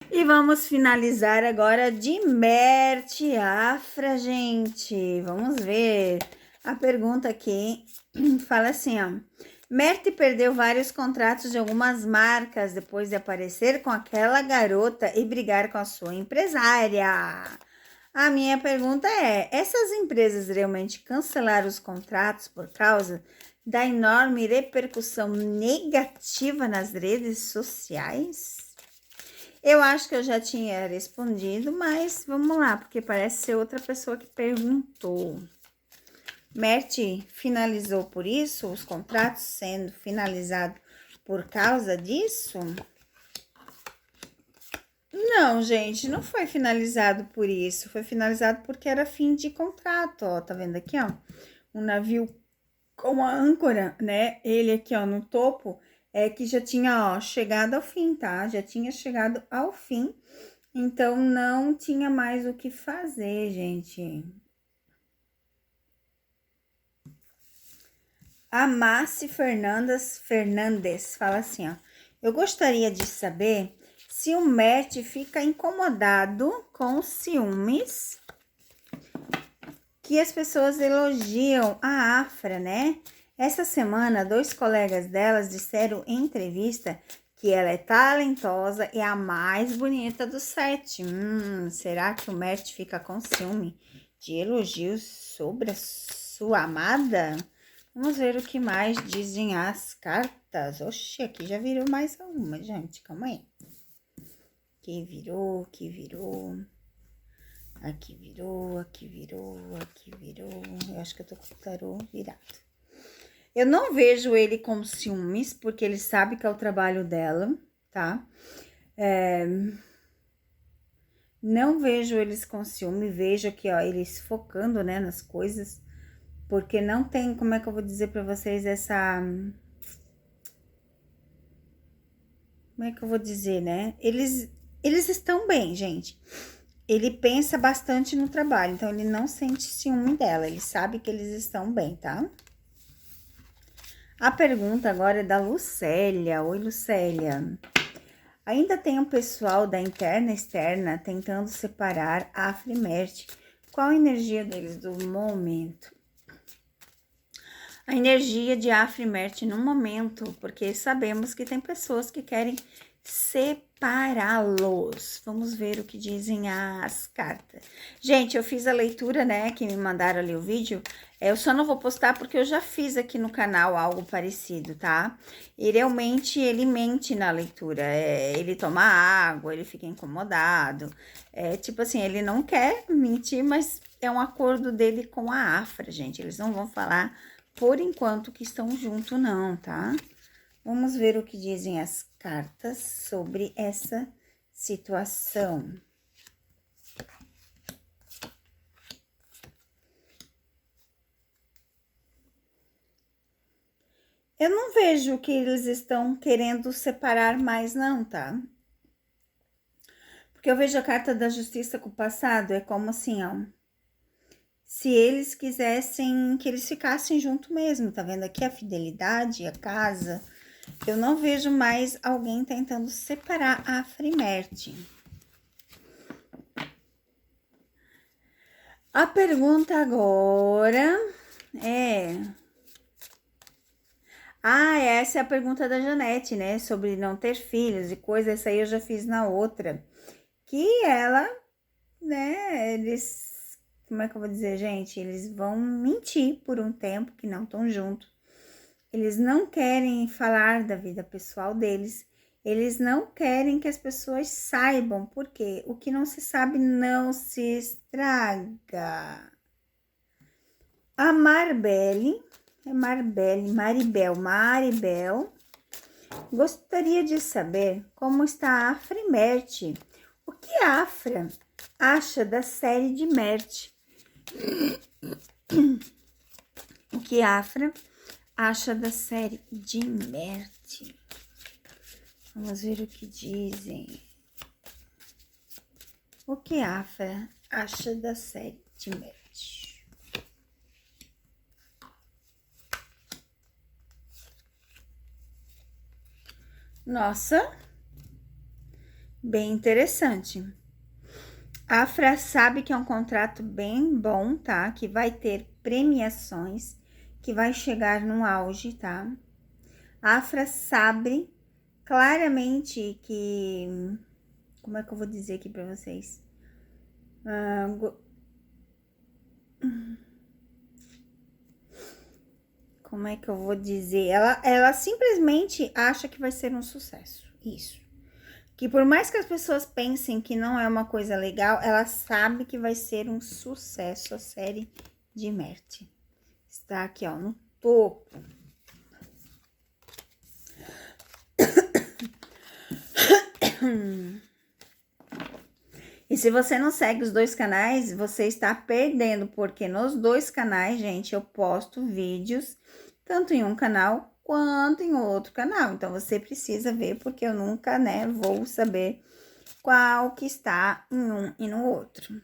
E vamos finalizar agora de Mert Afra, gente. Vamos ver. A pergunta aqui fala assim, ó. Mert perdeu vários contratos de algumas marcas depois de aparecer com aquela garota e brigar com a sua empresária. A minha pergunta é: essas empresas realmente cancelaram os contratos por causa da enorme repercussão negativa nas redes sociais? Eu acho que eu já tinha respondido, mas vamos lá, porque parece ser outra pessoa que perguntou. Mert finalizou por isso, os contratos sendo finalizados por causa disso? Não, gente, não foi finalizado por isso, foi finalizado porque era fim de contrato, ó, tá vendo aqui, ó? Um navio com a âncora, né? Ele aqui, ó, no topo, é que já tinha, ó, chegado ao fim, tá? Já tinha chegado ao fim. Então, não tinha mais o que fazer, gente. A Márcia Fernandes fala assim, ó. Eu gostaria de saber se o Mert fica incomodado com os ciúmes que as pessoas elogiam a Afra, né? Essa semana, 2 colegas delas disseram em entrevista que ela é talentosa e a mais bonita do set. Será que o Mert fica com ciúme de elogios sobre a sua amada? Vamos ver o que mais dizem as cartas. Oxe, aqui já virou mais uma, gente. Calma aí. Aqui virou, aqui virou. Aqui virou, aqui virou, aqui virou. Eu acho que eu tô com o tarô virado. Eu não vejo ele com ciúmes, porque ele sabe que é o trabalho dela, tá? Não vejo eles com ciúme, vejo aqui, ó, eles focando, né, nas coisas, porque não tem, como é que eu vou dizer pra vocês, essa... Como é que eu vou dizer, né? Eles estão bem, gente. Ele pensa bastante no trabalho, então ele não sente ciúme dela, ele sabe que eles estão bem, tá? A pergunta agora é da Lucélia. Oi, Lucélia. Ainda tem um pessoal da interna e externa tentando separar a Afrimert. Qual a energia deles do momento? A energia de Afrimert no momento, porque sabemos que tem pessoas que querem separá-los. Vamos ver o que dizem as cartas. Gente, eu fiz a leitura, né, que me mandaram ali o vídeo. Eu só não vou postar porque eu já fiz aqui no canal algo parecido, tá? E realmente ele mente na leitura. Ele toma água, ele fica incomodado. Tipo assim, ele não quer mentir, mas é um acordo dele com a Afra, gente. Eles não vão falar por enquanto que estão junto, não, tá? Vamos ver o que dizem as cartas sobre essa situação. Eu não vejo que eles estão querendo separar mais, não, tá? Porque eu vejo a carta da justiça com o passado, é como assim, ó. Se eles quisessem que eles ficassem junto mesmo, tá vendo aqui a fidelidade, a casa. Eu não vejo mais alguém tentando separar a Frimerte. A pergunta agora é... essa é a pergunta da Janete, né? Sobre não ter filhos e coisa. Essa aí eu já fiz na outra. Que ela, né? Eles... Como é que eu vou dizer, gente? Eles vão mentir por um tempo que não estão juntos. Eles não querem falar da vida pessoal deles. Eles não querem que as pessoas saibam. Porque o que não se sabe não se estraga. A Maribel, gostaria de saber como está a Afrimert. O que a Afra acha da série de Mert? O que a Afra acha da série de Mert? Vamos ver o que dizem. O que a Afra acha da série de Mert? Nossa, Bem interessante. A Afra sabe que é um contrato bem bom, tá? Que vai ter premiações, que vai chegar no auge, tá? A Afra sabe claramente que... Como é que eu vou dizer aqui pra vocês? Como é que eu vou dizer? Ela simplesmente acha que vai ser um sucesso. Isso. Que por mais que as pessoas pensem que não é uma coisa legal, ela sabe que vai ser um sucesso a série de Mert. Está aqui, ó, no topo. E se você não segue os dois canais, você está perdendo, porque nos dois canais, gente, eu posto vídeos, tanto em um canal quanto em outro canal. Então, você precisa ver, porque eu nunca, né, vou saber qual que está em um e no outro.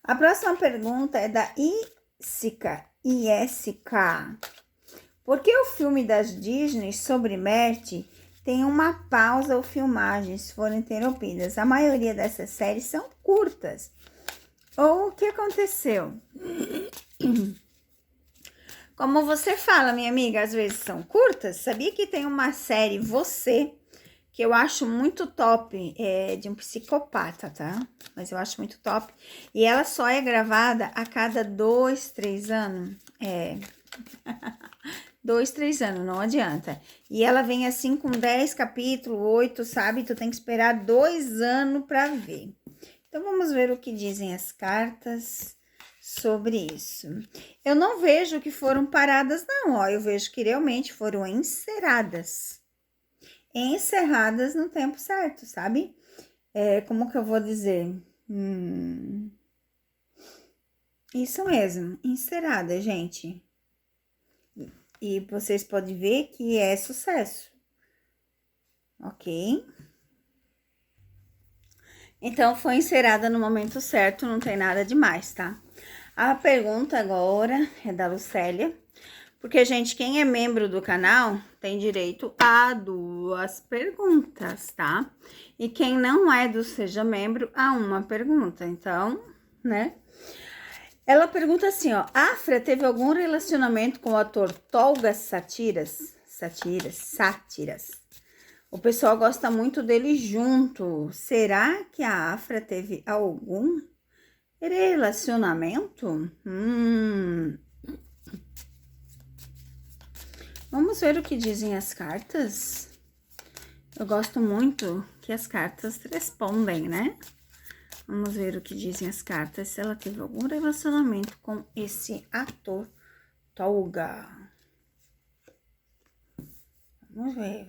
A próxima pergunta é da Isica. Por que o filme das Disney sobre Mert tem uma pausa ou filmagens foram interrompidas? A maioria dessas séries são curtas. Ou o que aconteceu? Como você fala, minha amiga, às vezes são curtas. Sabia que tem uma série, Você, que eu acho muito top, de um psicopata, tá? Mas eu acho muito top. E ela só é gravada a cada 2, 3 anos. 2, 3 anos, não adianta. E ela vem assim com 10 capítulos, 8, sabe? Tu tem que esperar 2 anos pra ver. Então, vamos ver o que dizem as cartas sobre isso. Eu não vejo que foram paradas, não, ó. Eu vejo que realmente foram encerradas. Encerradas no tempo certo, sabe? Como que eu vou dizer? Isso mesmo, encerrada, gente. E vocês podem ver que é sucesso. Ok? Então, foi encerrada no momento certo, não tem nada demais, tá? A pergunta agora é da Lucélia. Porque, gente, quem é membro do canal tem direito a 2 perguntas, tá? E quem não é do Seja Membro, a 1 pergunta. Então, né? Ela pergunta assim, ó. Afra teve algum relacionamento com o ator Tolga Sátiras? O pessoal gosta muito dele junto. Será que a Afra teve algum relacionamento? Vamos ver o que dizem as cartas? Eu gosto muito que as cartas respondem, né? Vamos ver o que dizem as cartas, se ela teve algum relacionamento com esse ator Tolga. Vamos ver.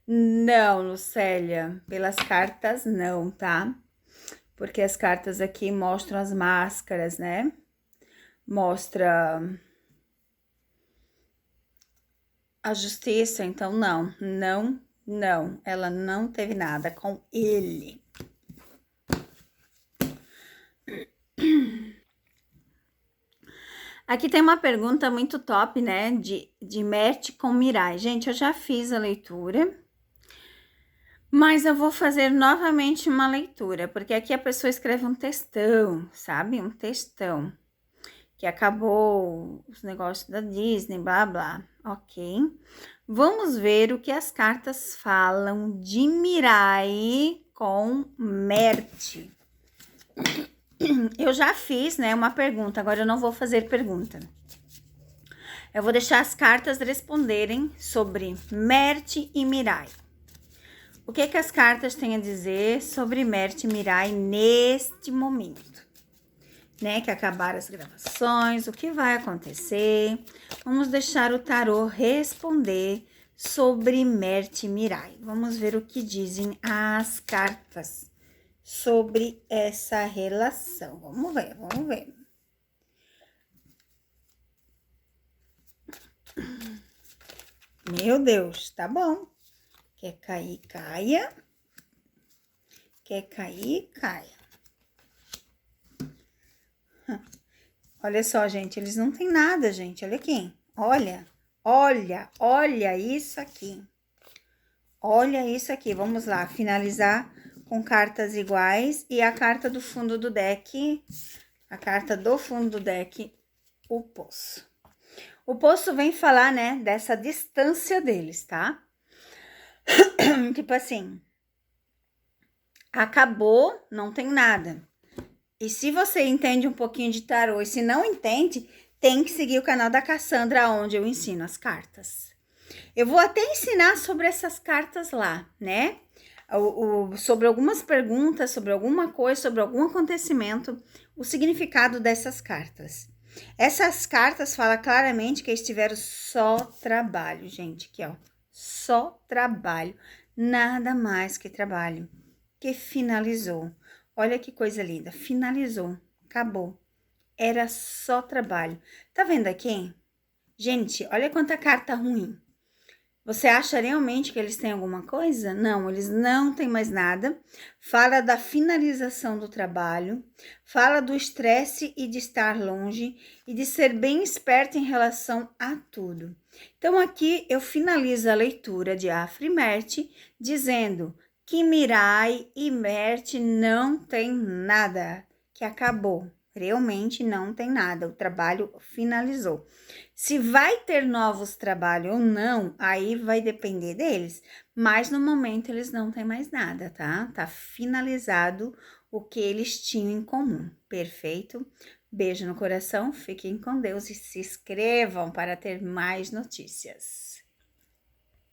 Não, Lucélia, pelas cartas não, tá? Porque as cartas aqui mostram as máscaras, né? Mostra a justiça, então não, ela não teve nada com ele. Aqui tem uma pergunta muito top, né, de Mert com Mirai. Gente, eu já fiz a leitura, mas eu vou fazer novamente uma leitura, porque aqui a pessoa escreve um textão, sabe? Um textão, que acabou os negócios da Disney, blá, blá, ok? Vamos ver o que as cartas falam de Mirai com Mert. Eu já fiz, né, uma pergunta, agora eu não vou fazer pergunta. Eu vou deixar as cartas responderem sobre Mert e Mirai. O que as cartas têm a dizer sobre Mert e Mirai neste momento? Né, que acabaram as gravações, o que vai acontecer? Vamos deixar o tarô responder sobre Mert e Mirai. Vamos ver o que dizem as cartas sobre essa relação. Vamos ver. Meu Deus, tá bom. Quer cair, caia. Quer cair, caia. Olha só, gente, eles não têm nada, gente. Olha aqui. Olha isso aqui. Olha isso aqui, vamos lá, finalizar com cartas iguais e a carta do fundo do deck, a carta do fundo do deck, o poço. O poço vem falar, né, dessa distância deles, tá? Tipo assim, acabou, não tem nada. E se você entende um pouquinho de tarô e se não entende, tem que seguir o canal da Cassandra, onde eu ensino as cartas. Eu vou até ensinar sobre essas cartas lá, né? Sobre algumas perguntas, sobre alguma coisa, sobre algum acontecimento, o significado dessas cartas. Essas cartas falam claramente que eles tiveram só trabalho, gente, aqui, ó. Só trabalho, nada mais que trabalho, que finalizou. Olha que coisa linda, finalizou, acabou. Era só trabalho. Tá vendo aqui? Gente, olha quanta carta ruim. Você acha realmente que eles têm alguma coisa? Não, eles não têm mais nada. Fala da finalização do trabalho, fala do estresse e de estar longe e de ser bem esperto em relação a tudo. Então, aqui eu finalizo a leitura de Afra e Merte dizendo que Mirai e Merte não tem nada, que acabou. Realmente não tem nada, o trabalho finalizou. Se vai ter novos trabalhos ou não, aí vai depender deles, mas no momento eles não têm mais nada, tá? Tá finalizado o que eles tinham em comum, perfeito? Beijo no coração, fiquem com Deus e se inscrevam para ter mais notícias.